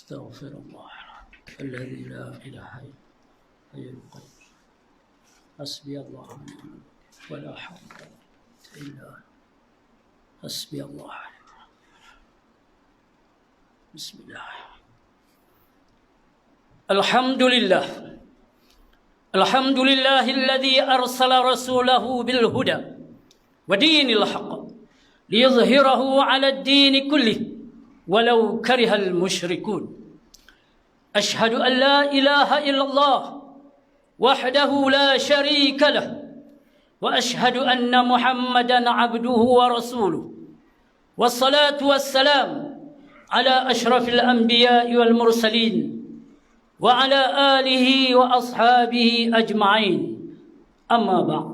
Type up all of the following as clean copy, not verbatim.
استغفر الله الذي لا إله إلا هو القيوم حسبي الله ونعم الوكيل ولا حول ولا قوة إلا بالله حسبي الله بسم الله الحمد لله الذي أرسل رسوله بالهدى ودين الحق ليظهره على الدين كله ولو كره المشركون أشهد أن لا إله إلا الله وحده لا شريك له وأشهد أن محمدا عبده ورسوله والصلاة والسلام على أشرف الأنبياء والمرسلين وعلى آله وأصحابه أجمعين أما بعد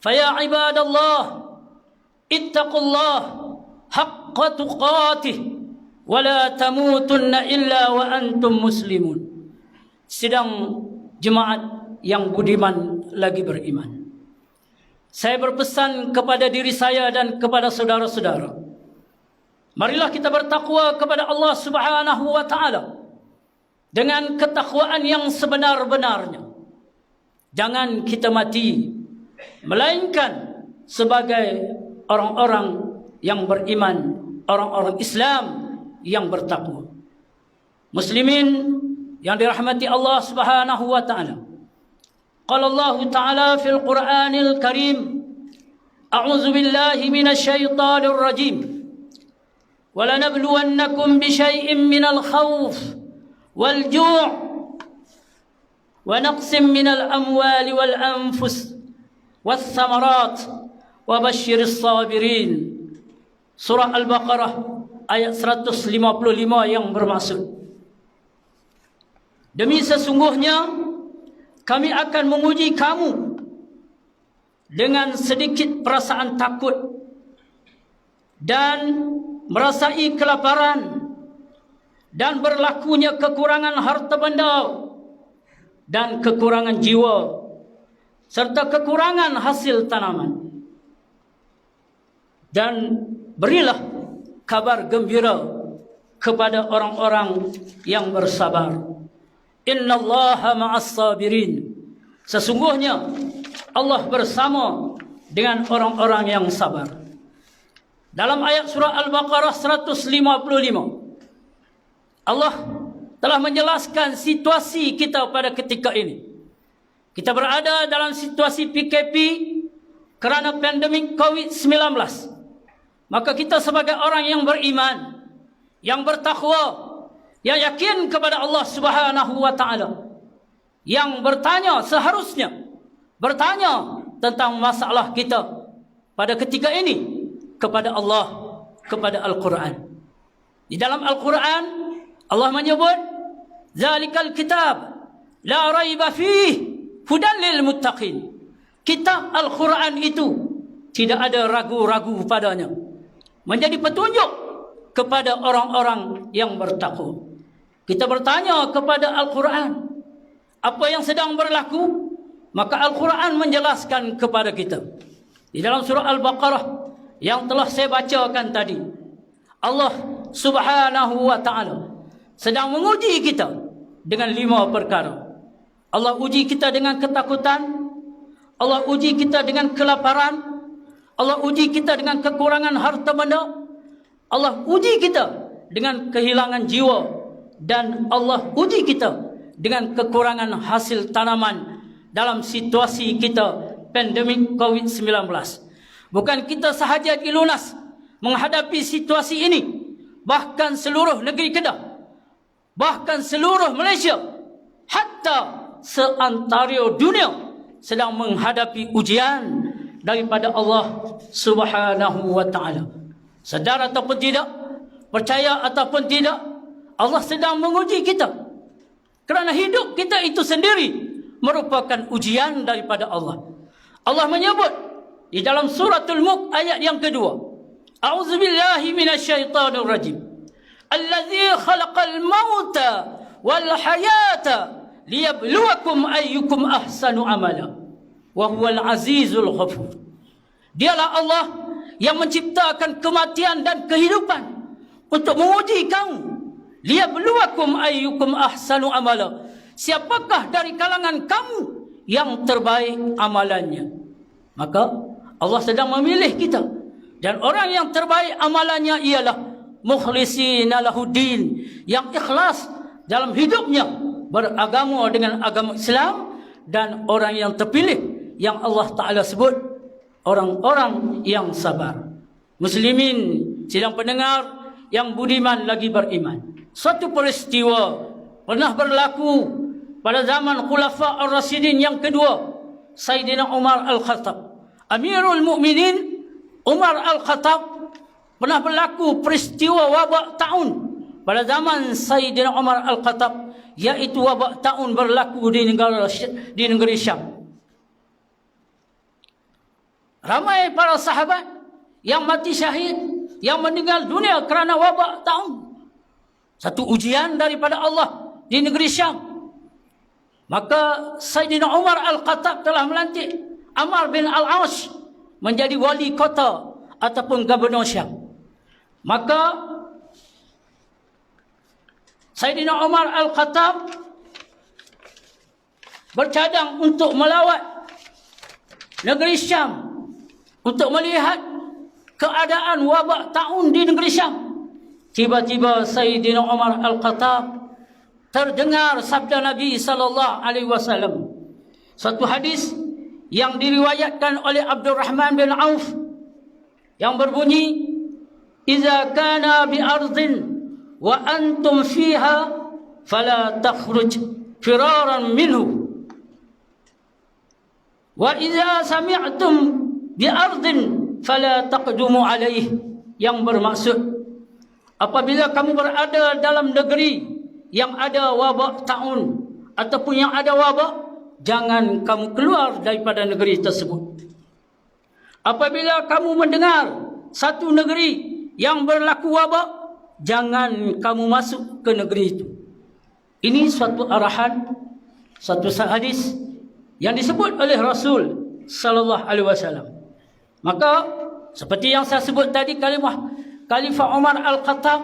فيا عباد الله اتقوا الله حق تقاته ولا تموتن إلا وأنتم مسلمون. Sidang jemaat yang budiman lagi beriman, saya berpesan kepada diri saya dan kepada saudara-saudara, marilah kita bertakwa kepada Allah Subhanahu wa taala dengan ketakwaan yang sebenar-benarnya. Jangan kita mati melainkan sebagai orang-orang yang beriman, orang-orang Islam yang bertakwa. Muslimin yang dirahmati Allah Subhanahu wa taala. Qala Allah Ta'ala fil Qur'anil Karim, A'udzu billahi minasy syaithanir rajim. Wa lanabluwannakum bisyai'in minal khauf wal ju' wa naqsim minal amwali wal anfus wath thamarat wa basyiris sabirin. Surah Al-Baqarah ayat 155 yang bermaksud, demi sesungguhnya kami akan menguji kamu dengan sedikit perasaan takut dan merasai kelaparan dan berlakunya kekurangan harta benda dan kekurangan jiwa serta kekurangan hasil tanaman. Dan berilah kabar gembira kepada orang-orang yang bersabar. Innallaha ma'as sabirin. Sesungguhnya Allah bersama dengan orang-orang yang sabar. Dalam ayat surah Al-Baqarah 155, Allah telah menjelaskan situasi kita pada ketika ini. Kita berada dalam situasi PKP kerana pandemik COVID-19. Maka kita sebagai orang yang beriman, yang bertakwa, yang yakin kepada Allah Subhanahu wa taala, yang bertanya, seharusnya bertanya tentang masalah kita pada ketika ini kepada Allah, kepada Al-Quran. Di dalam Al-Quran Allah menyebut, zalikal kitab la raiba fihi hudan lil muttaqin. Kitab Al-Quran itu tidak ada ragu-ragu padanya, menjadi petunjuk kepada orang-orang yang bertakwa. Kita bertanya kepada Al-Quran, apa yang sedang berlaku? Maka Al-Quran menjelaskan kepada kita. Di dalam surah Al-Baqarah yang telah saya bacakan tadi, Allah Subhanahu wa ta'ala sedang menguji kita dengan 5 perkara. Allah uji kita dengan ketakutan, Allah uji kita dengan kelaparan, Allah uji kita dengan kekurangan harta benda, Allah uji kita dengan kehilangan jiwa, dan Allah uji kita dengan kekurangan hasil tanaman dalam situasi kita pandemik COVID-19. Bukan kita sahaja di Lunas menghadapi situasi ini, bahkan seluruh negeri Kedah, bahkan seluruh Malaysia, hatta seantero dunia sedang menghadapi ujian daripada Allah Subhanahu wa ta'ala. Sedar ataupun tidak, percaya ataupun tidak, Allah sedang menguji kita. Kerana hidup kita itu sendiri merupakan ujian daripada Allah. Allah menyebut di dalam suratul Mulk ayat yang kedua, A'udzubillahi minasyaitanir rajim. Allazi khalaqal mauta wal hayata liyabluwakum ayyukum ahsanu amala wa huwal azizul ghafur. Dialah Allah yang menciptakan kematian dan kehidupan untuk menguji kamu, liyabluwakum ayyukum ahsanu amala. Siapakah dari kalangan kamu yang terbaik amalannya? Maka Allah sedang memilih kita. Dan orang yang terbaik amalannya ialah mukhlisina lahuddin, yang ikhlas dalam hidupnya beragama dengan agama Islam, dan orang yang terpilih yang Allah Ta'ala sebut orang-orang yang sabar. Muslimin sidang pendengar yang budiman lagi beriman, suatu peristiwa pernah berlaku pada zaman Khulafa Ar-Rasyidin yang kedua, Sayyidina Umar Al-Khattab, Amirul Mukminin Umar Al-Khattab. Pernah berlaku peristiwa wabak taun pada zaman Sayyidina Umar Al-Khattab, yaitu wabak taun berlaku di negeri Syam. Ramai para sahabat yang mati syahid, yang meninggal dunia kerana wabak taun. Satu ujian daripada Allah di negeri Syam. Maka Sayyidina Umar Al-Khattab telah melantik Amr bin Al-As menjadi wali kota ataupun gubernur Syam. Maka Sayyidina Umar Al-Khattab bercadang untuk melawat negeri Syam, untuk melihat keadaan wabak taun di negeri Syam. Tiba-tiba Sayyidina Umar Al-Khattab terdengar sabda Nabi SAW. Satu hadis yang diriwayatkan oleh Abdurrahman bin Auf yang berbunyi, "Idza kana bi ardin wa antum fiha fala takhruj firaran minhu, wa idza sami'tum bi ardin fala taqdumu alaih." Yang bermaksud, apabila kamu berada dalam negeri yang ada wabak taun ataupun yang ada wabak, jangan kamu keluar daripada negeri tersebut. Apabila kamu mendengar satu negeri yang berlaku wabak, jangan kamu masuk ke negeri itu. Ini suatu arahan, suatu hadis yang disebut oleh Rasul sallallahu alaihi wasallam. Maka seperti yang saya sebut tadi, Khalifah Umar Al-Khattab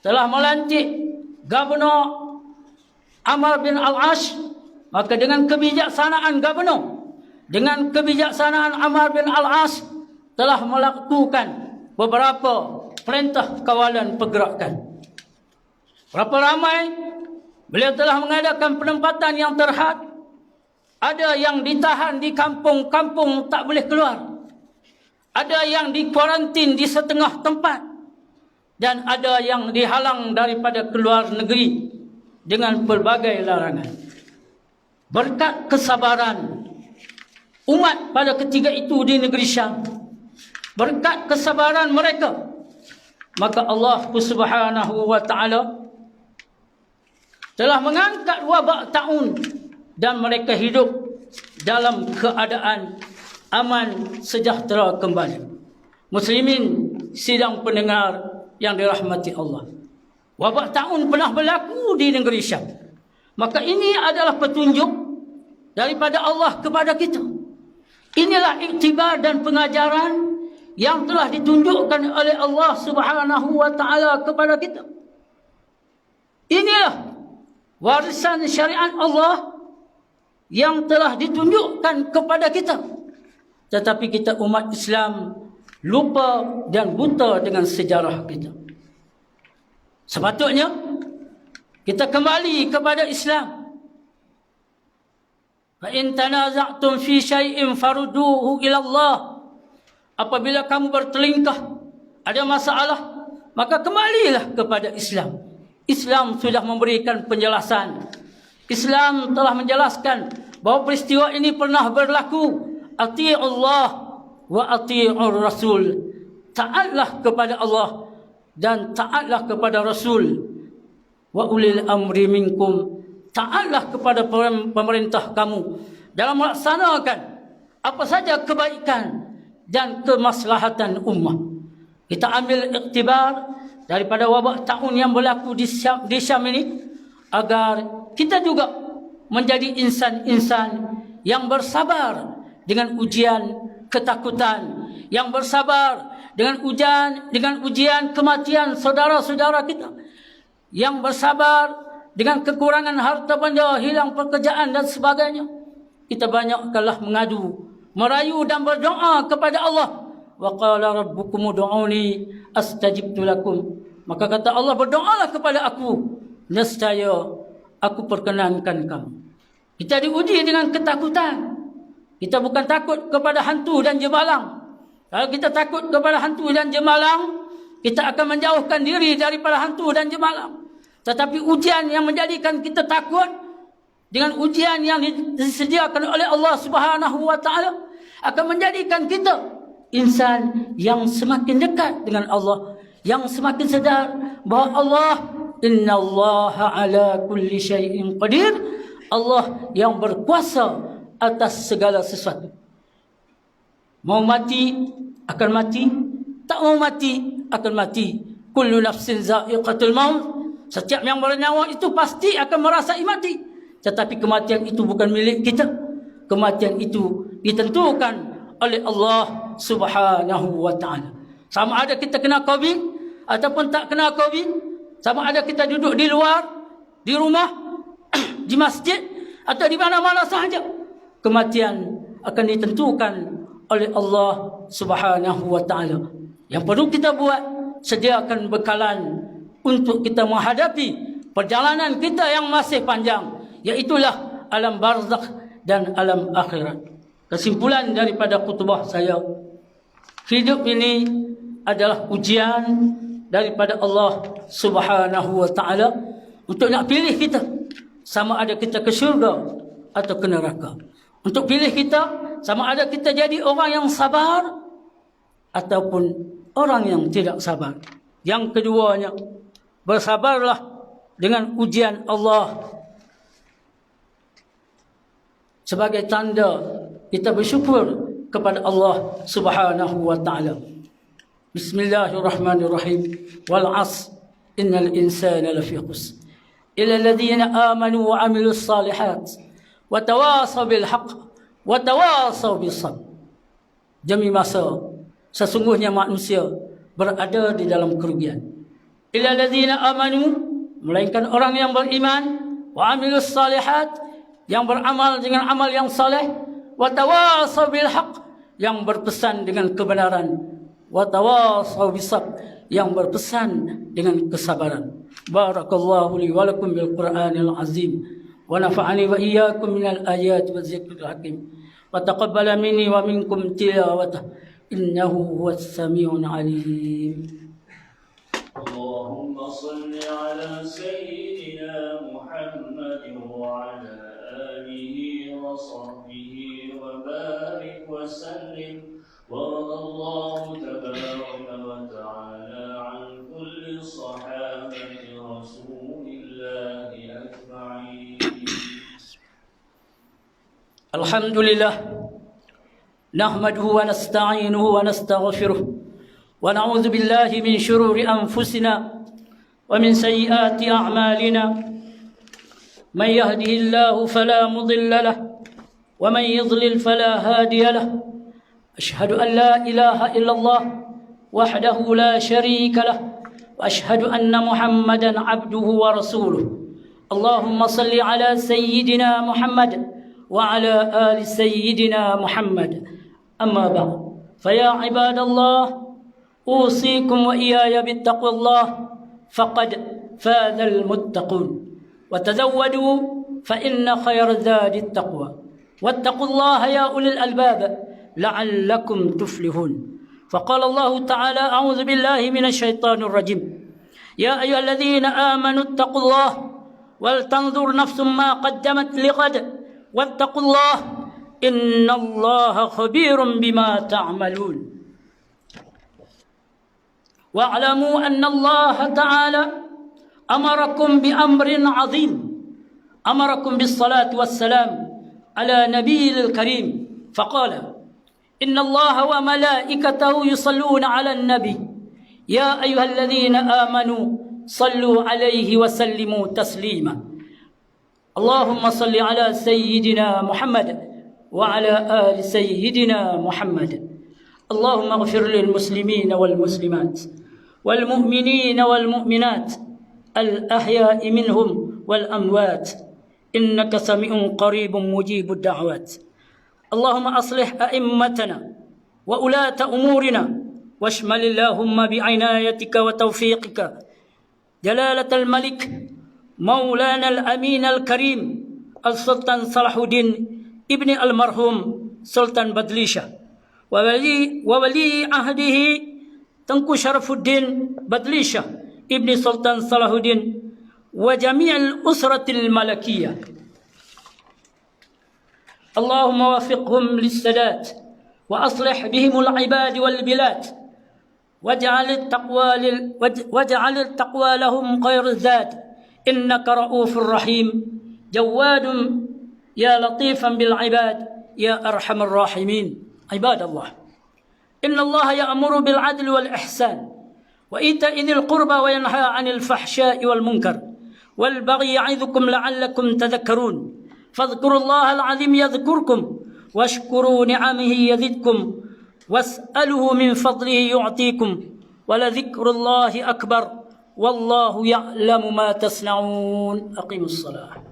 telah melantik Gubernur Amr bin Al-As. Maka dengan kebijaksanaan gubernur, dengan kebijaksanaan Amr bin Al-As, telah melakukan beberapa perintah kawalan pergerakan. Berapa ramai beliau telah mengadakan penempatan yang terhad. Ada yang ditahan di kampung-kampung tak boleh keluar. Ada yang dikuarantin di setengah tempat. Dan ada yang dihalang daripada keluar negeri dengan pelbagai larangan. Berkat kesabaran umat pada ketika itu di negeri Syam, berkat kesabaran mereka, maka Allah Subhanahu wa ta'ala telah mengangkat wabak taun dan mereka hidup dalam keadaan aman sejahtera kembali. Muslimin sidang pendengar yang dirahmati Allah, wabak taun pernah berlaku di negeri Syam. Maka ini adalah petunjuk daripada Allah kepada kita. Inilah iktibar dan pengajaran yang telah ditunjukkan oleh Allah Subhanahu wa ta'ala kepada kita. Inilah warisan syariat Allah yang telah ditunjukkan kepada kita. Tetapi kita umat Islam lupa dan buta dengan sejarah kita. Sepatutnya kita kembali kepada Islam. Fa in tanaza'tum fi syai'in farudduhu ila Allah. Apabila kamu bertelingkah, ada masalah, maka kembalilah kepada Islam. Islam sudah memberikan penjelasan. Islam telah menjelaskan bahawa peristiwa ini pernah berlaku. Ati'ullah wa ati'ur Rasul. Taatlah kepada Allah dan taatlah kepada Rasul. Wa ulil amri minkum. Taatlah kepada pemerintah kamu dalam melaksanakan apa saja kebaikan dan kemaslahatan ummah. Kita ambil iktibar daripada wabak taun yang berlaku di Syam ini, agar kita juga menjadi insan-insan yang bersabar dengan ujian ketakutan, yang bersabar dengan ujian kematian saudara-saudara kita, yang bersabar dengan kekurangan harta benda, hilang pekerjaan dan sebagainya. Kita banyakkanlah mengadu, merayu dan berdoa kepada Allah. Wa qala rabbukum ud'uni astajib lakum. Maka kata Allah, berdoalah kepada aku, nescaya aku perkenankan kamu. Kita diuji dengan ketakutan. Kita bukan takut kepada hantu dan jemalang. Kalau kita takut kepada hantu dan jemalang, kita akan menjauhkan diri daripada hantu dan jemalang. Tetapi ujian yang menjadikan kita takut dengan ujian yang disediakan oleh Allah Subhanahu wa taala akan menjadikan kita insan yang semakin dekat dengan Allah, yang semakin sedar bahawa Allah, innallaha ala kulli syai'in qadir, Allah yang berkuasa atas segala sesuatu. Mau mati akan mati, tak mau mati akan mati. Kullu nafsin za'iqatul maut. Setiap yang bernyawa itu pasti akan merasai mati. Tetapi kematian itu bukan milik kita. Kematian itu ditentukan oleh Allah Subhanahu wa taala. Sama ada kita kena COVID ataupun tak kena COVID, sama ada kita duduk di luar, di rumah, di masjid atau di mana-mana sahaja, kematian akan ditentukan oleh Allah Subhanahu wa taala. Yang perlu kita buat, sediakan bekalan untuk kita menghadapi perjalanan kita yang masih panjang, iaitulah alam barzakh dan alam akhirat. Kesimpulan daripada khutbah saya, hidup ini adalah ujian daripada Allah Subhanahu wa taala untuk nak pilih kita sama ada kita ke syurga atau ke neraka. Untuk pilih kita sama ada kita jadi orang yang sabar ataupun orang yang tidak sabar. Yang keduanya, bersabarlah dengan ujian Allah sebagai tanda kita bersyukur kepada Allah Subhanahu wa taala. Bismillahirrahmanirrahim. Wal 'asr innal insana lafi khusr illa alladhina amanu wa 'amilus salihat wa tawasaw bil haqq wa tawasaw bis sabr. Demi masa sesungguhnya manusia berada di dalam kerugian. Illa alladhina amanu, melainkan orang yang beriman, wa 'amilus salihat, yang beramal dengan amal yang saleh, wa tawasaw bil haqq, yang berpesan dengan kebenaran, wa tawasaw bis sabr, yang berpesan dengan kesabaran. Barakallahu li wa lakum bil Qur'anil azim wa nafa'ani wa iyyakum minal ayati waz zikril hakim wa taqabbala minni wa minkum tilawatahu innahu huwas samiul alim. Allahumma salli ala sayyidina Muhammad wa ala alihi wa sahbihi wa barik wa sallim. ورضى الله تبارك وتعالى عن كل صحابة رسول الله أجمعين. الحمد لله نحمده ونستعينه ونستغفره ونعوذ بالله من شرور أنفسنا ومن سيئات أعمالنا. من يهده الله فلا مضل له ومن يضلل فلا هادي له. أشهد أن لا إله إلا الله وحده لا شريك له وأشهد أن محمدا عبده ورسوله. اللهم صل على سيدنا محمد وعلى آل سيدنا محمد. أما بعد، فيا عباد الله، أوصيكم وإياي بالتقوى الله فقد فاز المتقون. وتزودوا فإن خير الزاد التقوى واتقوا الله يا أولي الألباب لعلكم تفلحون. فقال الله تعالى: أعوذ بالله من الشيطان الرجيم. يا أيها الذين آمنوا اتقوا الله ولتنظر نفس ما قدمت لغد واتقوا الله إن الله خبير بما تعملون. واعلموا أن الله تعالى أمركم بأمر عظيم، أمركم بالصلاة والسلام على نبي الكريم، فقال: إن الله وملائكته يصلون على النبي يا أيها الذين آمنوا صلوا عليه وسلموا تسليما. اللهم صل على سيدنا محمد وعلى آل سيدنا محمد. اللهم اغفر للمسلمين والمسلمات والمؤمنين والمؤمنات الأحياء منهم والأموات إنك سميع قريب مجيب الدعوات. اللهم أصلح أئمتنا وولاة أمورنا واشمل اللهم بعنايتك وتوفيقك جلالة الملك مولانا الأمين الكريم السلطان صلاح الدين ابن المرحوم سلطان بدليشة وولي عهده تنكو شرف الدين بدليشة ابن سلطان صلاح الدين وجميع الأسرة الملكية. اللهم وفقهم للسداد وأصلح بهم العباد والبلاد واجعل التقوى لهم خير الزاد إنك رؤوف رحيم جواد يا لطيفا بالعباد يا أرحم الراحمين. عباد الله، إن الله يأمر بالعدل والإحسان وإيتاء ذي القربى وينهى عن الفحشاء والمنكر والبغي يعظكم لعلكم تذكرون. فاذكروا الله العظيم يذكركم واشكروا نعمه يزدكم واسألوه من فضله يعطيكم ولذكر الله أكبر والله يعلم ما تصنعون. أقيموا الصلاة.